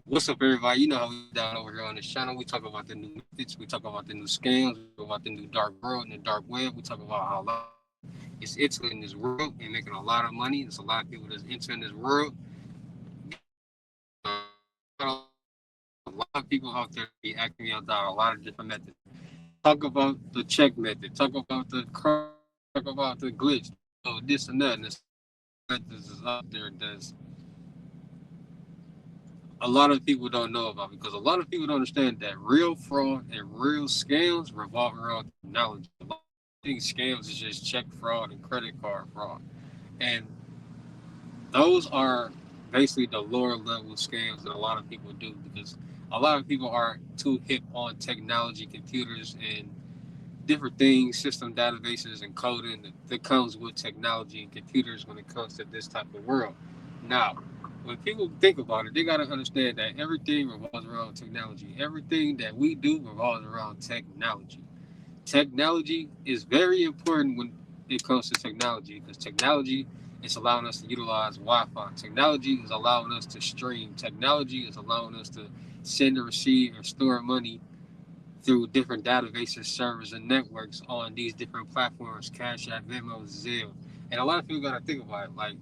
What's up, everybody? You know how we down over here on this channel. We talk about the new methods. We talk about the new scams. We talk about the new dark world and the dark web. We talk about how a lot of people is entering this world and making a lot of money. There's a lot of people that's entering this world getting rich. A lot of people out there be acting out a lot of different methods. Talk about the check method. Talk about the crime method. Talk about the glitch. This and that. And there's so many different methods is out there that's a lot of people don't know about because a lot of people don't understand that real fraud and real scams revolve around technology. A lot of people think scams is just check fraud and credit card fraud. And those are basically the lower level scams that a lot of people do because a lot of people are too hip on technology, computers, and different things, system databases, and coding that comes with technology and computers when it comes to this type of world. Now, when people think about it, they got to understand that everything revolves around technology. Everything that we do revolves around technology. Technology is very important when it comes to technology because technology is allowing us to utilize Wi-Fi. Technology is allowing us to stream. Technology is allowing us to send and receive and store money through different databases, servers, and networks on these different platforms, Cash App, Venmo, Zelle. And a lot of people got to think about it. Like,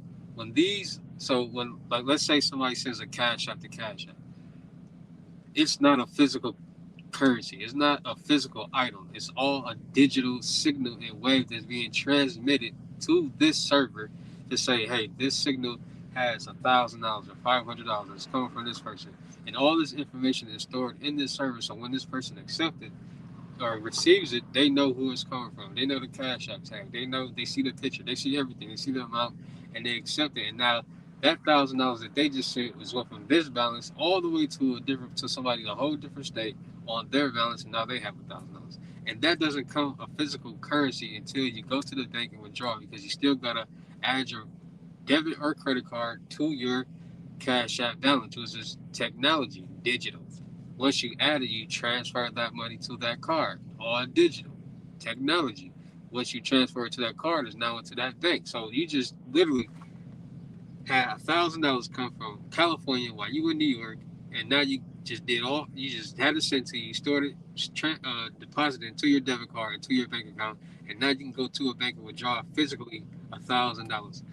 let's say somebody sends a Cash App to Cash App, it's not a physical currency. It's not a physical item. It's all a digital signal and wave that's being transmitted to this server to say, hey, this signal has $1,000 or $500. It's coming from this person. And all this information is stored in this server. So when this person accepts it, or receives it, they know who it's coming from. They know the Cash App tag. They know they see the picture. They see everything. They see the amount, and they accept it. And now that $1,000 that they just sent was went from this balance all the way to somebody in a whole different state on their balance, and now they have $1,000. And that doesn't come a physical currency until you go to the bank and withdraw because you still gotta add your debit or credit card to your Cash App balance, which is technology, digital. Once you add it, you transfer that money to that card, all digital, technology. Once you transfer it to that card, it's now into that bank. So you just literally had $1,000 come from California while you were in New York, and now you just had it sent to you, stored it, deposited into your debit card, into your bank account, and now you can go to a bank and withdraw physically $1,000.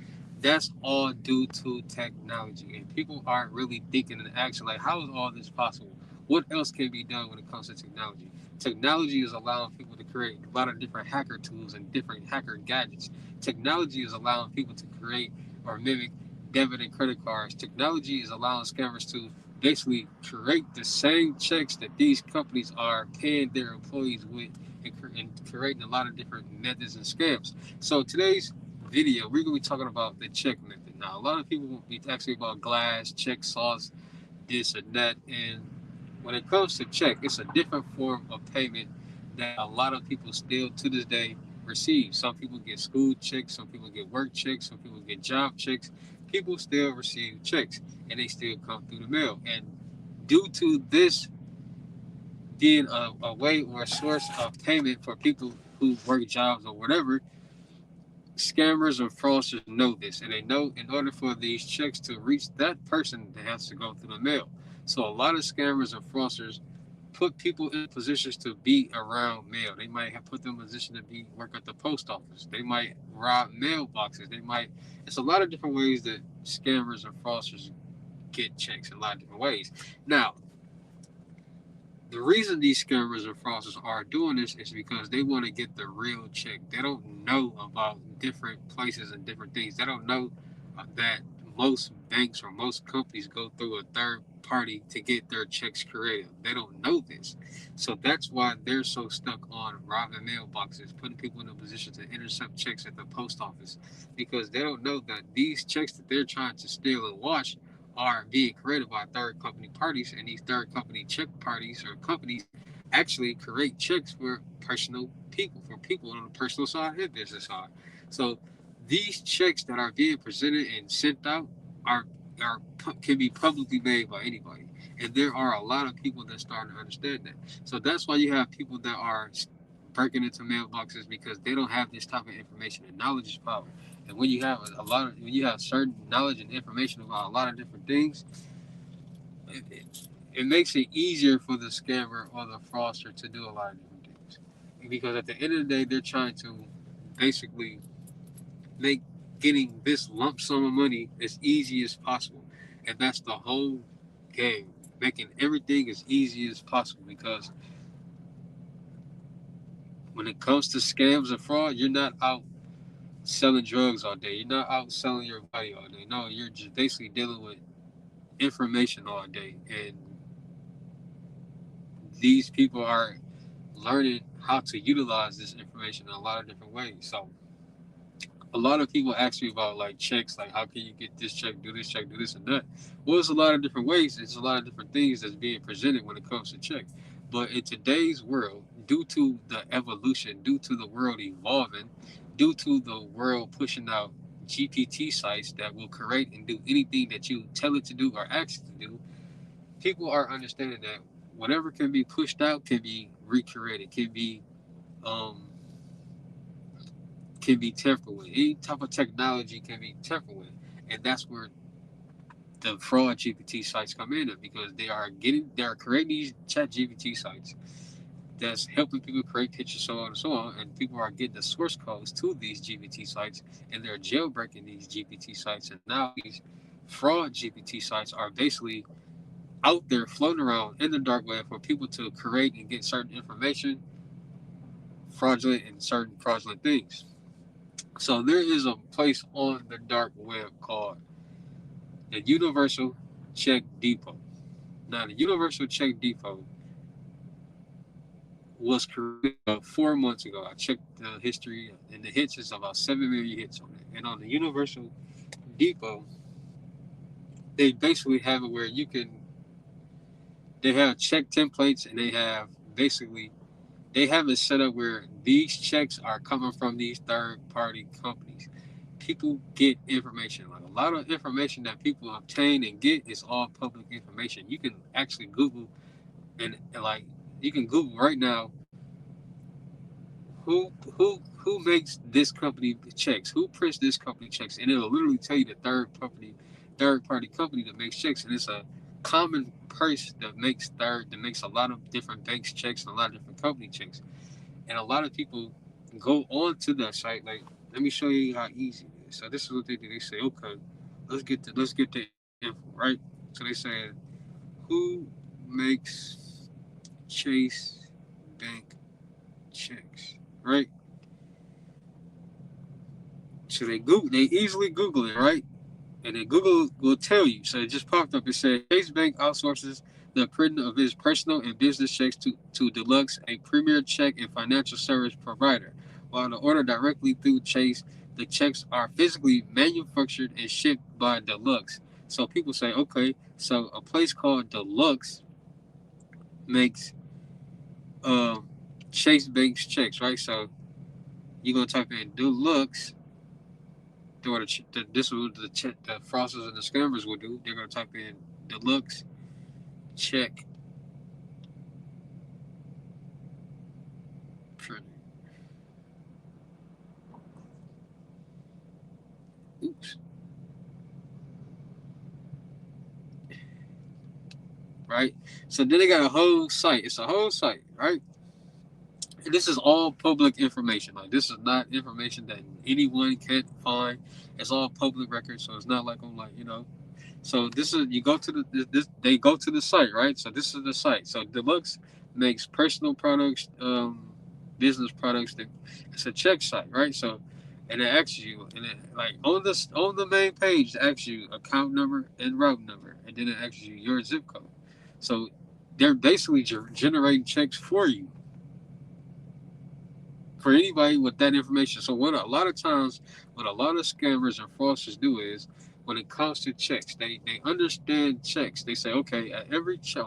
That's all due to technology, and people aren't really thinking and acting like, how is all this possible? What else can be done when it comes to technology? Technology is allowing people to create a lot of different hacker tools and different hacker gadgets. Technology is allowing people to create or mimic debit and credit cards. Technology is allowing scammers to basically create the same checks that these companies are paying their employees with and creating a lot of different methods and scams. So today's video, we're going to be talking about the check method. Now, a lot of people will be asking about glass, check sauce, this and that. And when it comes to check, it's a different form of payment that a lot of people still to this day receive. Some people get school checks, some people get work checks, some people get job checks. People still receive checks and they still come through the mail. And due to this being a way or a source of payment for people who work jobs or whatever, scammers and fraudsters know this, and they know in order for these checks to reach that person, they have to go through the mail. So a lot of scammers and fraudsters put people in positions to be around mail. They might have put them in a position to be work at the post office. They might rob mailboxes. They might. It's a lot of different ways that scammers and fraudsters get checks in a lot of different ways. Now, the reason these scammers and fraudsters are doing this is because they want to get the real check. They don't know about different places and different things. They don't know that most banks or most companies go through a third party to get their checks created. They don't know this. So that's why they're so stuck on robbing mailboxes, putting people in a position to intercept checks at the post office because they don't know that these checks that they're trying to steal and wash are being created by third company parties, and these third company check parties or companies actually create checks for personal people, for people on the personal side and business side. So these checks that are being presented and sent out are can be publicly made by anybody, and there are a lot of people that starting to understand that. So that's why you have people that are breaking into mailboxes because they don't have this type of information, and knowledge is power. And when you have certain knowledge and information about a lot of different things, it makes it easier for the scammer or the fraudster to do a lot of different things. Because at the end of the day, they're trying to basically make getting this lump sum of money as easy as possible. And that's the whole game. Making everything as easy as possible, because when it comes to scams and fraud, you're not out selling drugs all day. You're not out selling your body all day. No, you're just basically dealing with information all day. And these people are learning how to utilize this information in a lot of different ways. So a lot of people ask me about like checks, like how can you get this check, do this check, do this and that. Well, there's a lot of different ways. There's a lot of different things that's being presented when it comes to check. But in today's world, due to the evolution, due to the world evolving, due to the world pushing out GPT sites that will create and do anything that you tell it to do or ask it to do, people are understanding that whatever can be pushed out can be recreated, um, can be tampered with. Any type of technology can be tampered with, and that's where the fraud GPT sites come in because they are creating these chat GPT sites that's helping people create pictures, so on and so on, and people are getting the source codes to these GPT sites, and they're jailbreaking these GPT sites, and now these fraud GPT sites are basically out there floating around in the dark web for people to create and get certain information, fraudulent and certain fraudulent things. So there is a place on the dark web called the Universal Check Depot. Now, the Universal Check Depot was created about 4 months ago. I checked the history, and the hits is about 7 million hits on it. And on the Universal Depot, they basically have it where they have check templates, and they have it set up where these checks are coming from these third party companies. People get information. Like a lot of information that people obtain and get is all public information. You can actually Google and like you can Google right now who makes this company checks, who prints this company checks, and it'll literally tell you the third party company that makes checks, and it's a common person that makes a lot of different banks checks and a lot of different company checks, and a lot of people go on to that site. Like, let me show you how easy it is. So this is what they do. They say, okay, let's get the info, right? So they say, who makes Chase Bank checks, right? So they easily Google it, right? And then Google will tell you. So it just popped up. It said Chase Bank outsources the printing of its personal and business checks to Deluxe, a premier check and financial service provider. While the order directly through Chase, the checks are physically manufactured and shipped by Deluxe. So people say, okay, so a place called Deluxe makes um, Chase Bank's checks, right? So you're gonna type in Deluxe. This is what the fraudsters and the scammers will do. They're gonna type in Deluxe check printing. Oops. Right? So then they got a whole site. It's a whole site, right? And this is all public information. Like, this is not information that anyone can find. It's all public record, so it's not like I'm like, So this is you go to they go to the site, right? So this is the site. So Deluxe makes personal products, business products. It's a check site, right? So, and it asks you, and it like on the main page, it asks you account number and route number, and then it asks you your zip code. So they're basically generating checks for you, for anybody with that information. So what a lot of times, what a lot of scammers and fraudsters do is, when it comes to checks, they understand checks. They say, okay, at every check,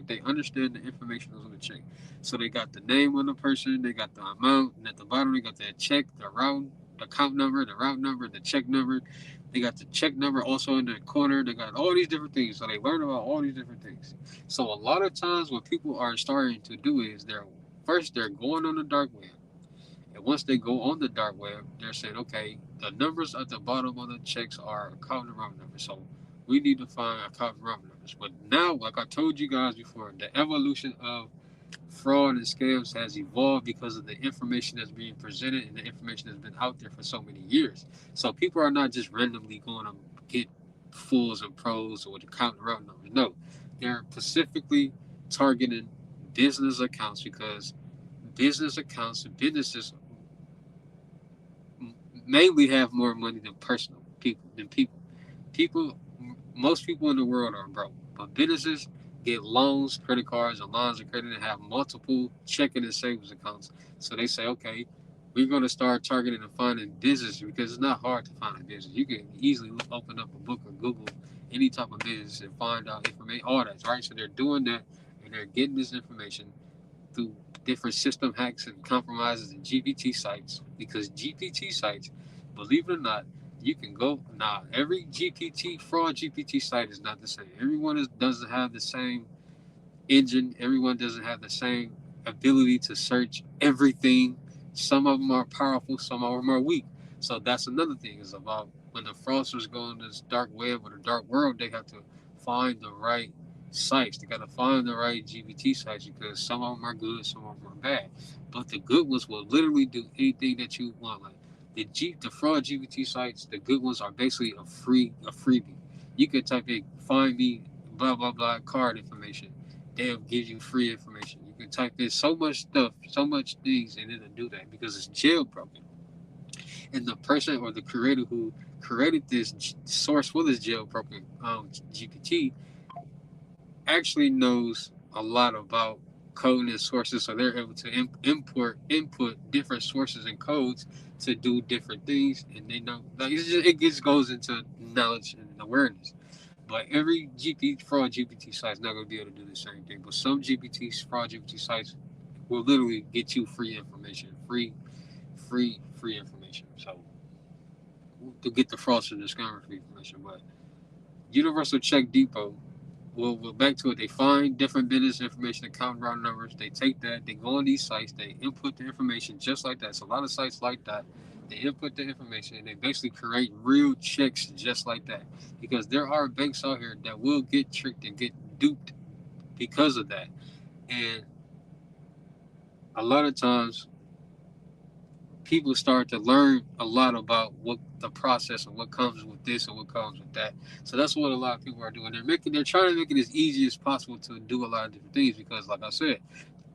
they understand the information that's on the check. So they got the name of the person, they got the amount, and at the bottom they got the check, the route, the account number, the route number, the check number. They got the check number also in the corner. They got all these different things. So they learn about all these different things. So a lot of times what people are starting to do is they're going on the dark web. And once they go on the dark web, they're saying, okay, the numbers at the bottom of the checks are account and route number. So We need to find account numbers. But now, like I told you guys before, the evolution of fraud and scams has evolved because of the information that's being presented and the information that's been out there for so many years. So people are not just randomly going to get fools and pros or account route numbers. No, they're specifically targeting business accounts because business accounts and businesses mainly have more money than personal people than people. People, most people in the world are broke, but businesses get loans, credit cards, and lines of credit, and have multiple checking and savings accounts. So they say, okay, we're going to start targeting and finding business because it's not hard to find a business. You can easily open up a book or Google any type of business and find out information, all that, right? So they're doing that, and they're getting this information through different system hacks and compromises and GPT sites because GPT sites, believe it or not, you can go now. Every GPT fraud GPT site is not the same. Doesn't have the same engine. Everyone doesn't have the same ability to search everything. Some of them are powerful. Some of them are weak. So that's another thing. Is about when the fraudsters go in this dark web or the dark world, they have to find the right sites. They got to find the right GPT sites because some of them are good, some of them are bad. But the good ones will literally do anything that you want. Like the fraud GPT sites, the good ones are basically a freebie. You can type in find me blah blah blah card information. They'll give you free information. You can type in so much stuff, so much things, and it'll do that because it's jailbroken. And the person or the creator who created this source for this jailbroken GPT actually knows a lot about code and sources, so they're able to input different sources and codes to do different things, and they know like it just goes into knowledge and awareness. But every fraud GPT site is not going to be able to do the same thing. But some fraud GPT sites will literally get you free information, free information. So to get the fraudster discover free information. But Universal Check Depot, well, back to it. They find different business information, account route numbers. They take that, they go on these sites, they input the information just like that. So a lot of sites like that. They input the information and they basically create real checks just like that. Because there are banks out here that will get tricked and get duped because of that. And a lot of times people start to learn a lot about what the process and what comes with this and what comes with that. So that's what a lot of people are doing. They're trying to make it as easy as possible to do a lot of different things because, like I said,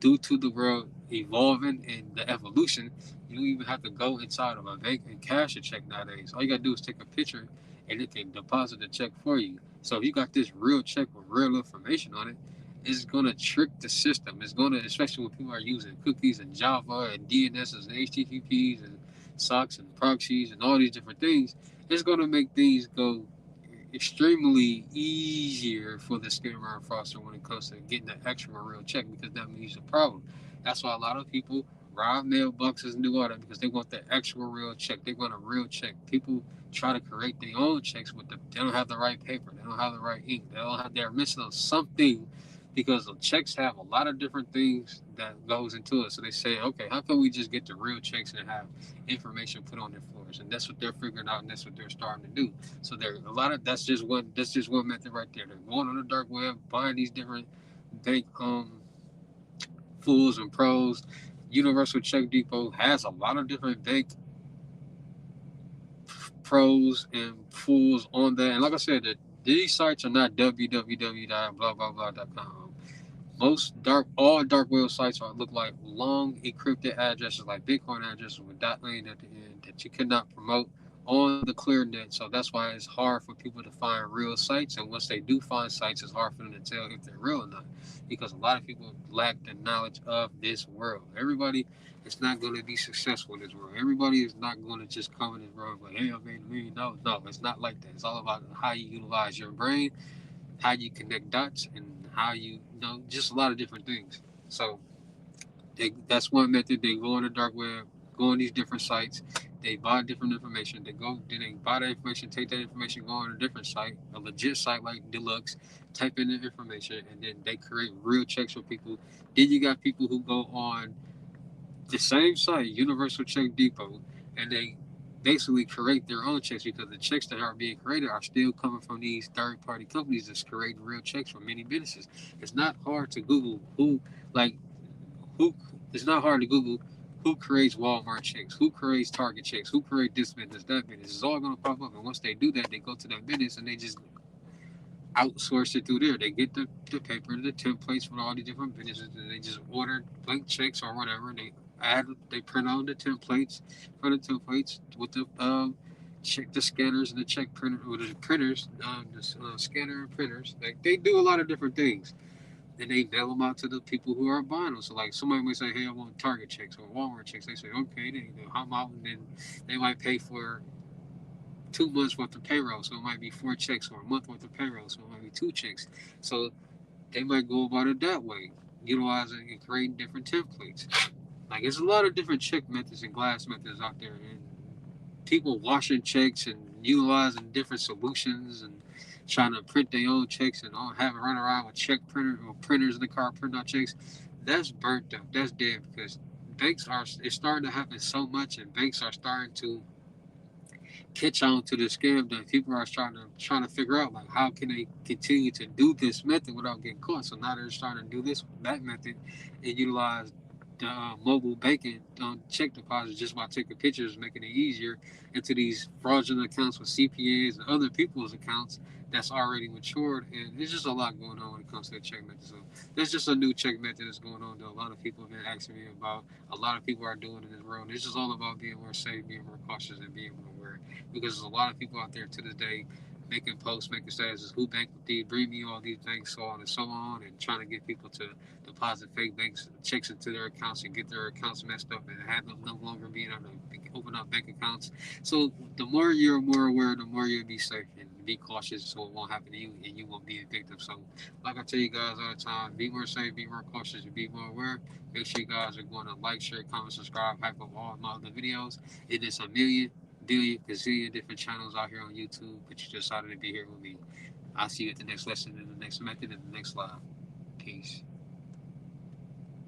due to the world evolving and the evolution, you don't even have to go inside of a bank and cash a check nowadays. All you gotta do is take a picture and it can deposit the check for you. So if you got this real check with real information on it, it's gonna trick the system. It's gonna, especially when people are using cookies and Java and DNSs and HTTPs and SOCKs and proxies and all these different things, it's gonna make things go extremely easier for the scammer and fraudster when it comes to getting the extra real check because that means a problem. That's why a lot of people rob mailboxes and do all that because they want the actual real check. They want a real check. People try to create their own checks with they don't have the right paper. They don't have the right ink. They're missing something because the checks have a lot of different things that goes into it. So they say, okay, how can we just get the real checks and have information put on their floors? And that's what they're figuring out, and that's what they're starting to do. So there a lot of that's just one method right there. They're going on the dark web, buying these different bank fools and pros. Universal Check Depot has a lot of different bank pros and fools on that. And like I said, these sites are not www.blah.blah.com. All dark web sites look like long encrypted addresses, like Bitcoin addresses with .lane at the end that you cannot promote on the clear net. So that's why it's hard for people to find real sites. And once they do find sites, it's hard for them to tell if they're real or not, because a lot of people lack the knowledge of this world. Everybody is not going to be successful in this world. Everybody is not going to just come in this world like, hey, I made a million. No, it's not like that. It's all about how you utilize your brain, how you connect dots, and how just a lot of different things. So that's one method. They go on the dark web, go on these different sites, they buy different information. Then they buy that information, take that information, go on a different site, a legit site like Deluxe, type in the information, and then they create real checks for people. Then you got people who go on the same site, Universal Check Depot, and they basically create their own checks, because the checks that are being created are still coming from these third party companies that's creating real checks for many businesses. It's not hard to Google like who it's not hard to Google who creates Walmart checks, who creates Target checks, who creates this business, that business. It's all gonna pop up, and once they do that, they go to that business and they just outsource it through there. They get the paper, the templates from all the different businesses, and they just order blank checks or whatever. They print out the templates for the templates with the check the scanners and the check printer with the printers, the scanner and printers. Like they do a lot of different things. And they mail them out to the people who are buying them. So like somebody might say, "Hey, I want Target checks or Walmart checks." They say, "Okay," they I'm out, and then they might pay for 2 months worth of payroll. So it might be 4 checks, or a month worth of payroll. So it might be 2 checks. So they might go about it that way, utilizing and creating different templates. Like there's a lot of different check methods and glass methods out there, and people washing checks and utilizing different solutions and trying to print their own checks and all having run around with check printer or printers in the car print out checks. That's burnt up. That's dead, because banks are it's starting to happen so much, and banks are starting to catch on to the scam that people are trying to figure out, like how can they continue to do this method without getting caught. So now they're starting to do that method and utilize the mobile banking check deposits just by taking pictures, making it easier into these fraudulent accounts with CPAs and other people's accounts that's already matured. And there's just a lot going on when it comes to the check method. So there's just a new check method that's going on that a lot of people have been asking me about. A lot of people are doing in this world. It's just all about being more safe, being more cautious, and being more aware, because there's a lot of people out there to this day making posts, making statuses, who bank with these, bring me all these banks, so on and so on, and trying to get people to deposit fake banks checks into their accounts and get their accounts messed up and have them no longer being able to open up bank accounts. So the more you're more aware, the more you'll be safe and be cautious, so it won't happen to you and you won't be a victim. So like I tell you guys all the time, be more safe, be more cautious, and be more aware. Make sure you guys are going to like, share, comment, subscribe, hype up all my other videos. It is a million billion, gazillion different channels out here on YouTube, but you decided to be here with me. I'll see you at the next lesson, in the next method, in the next live. Peace.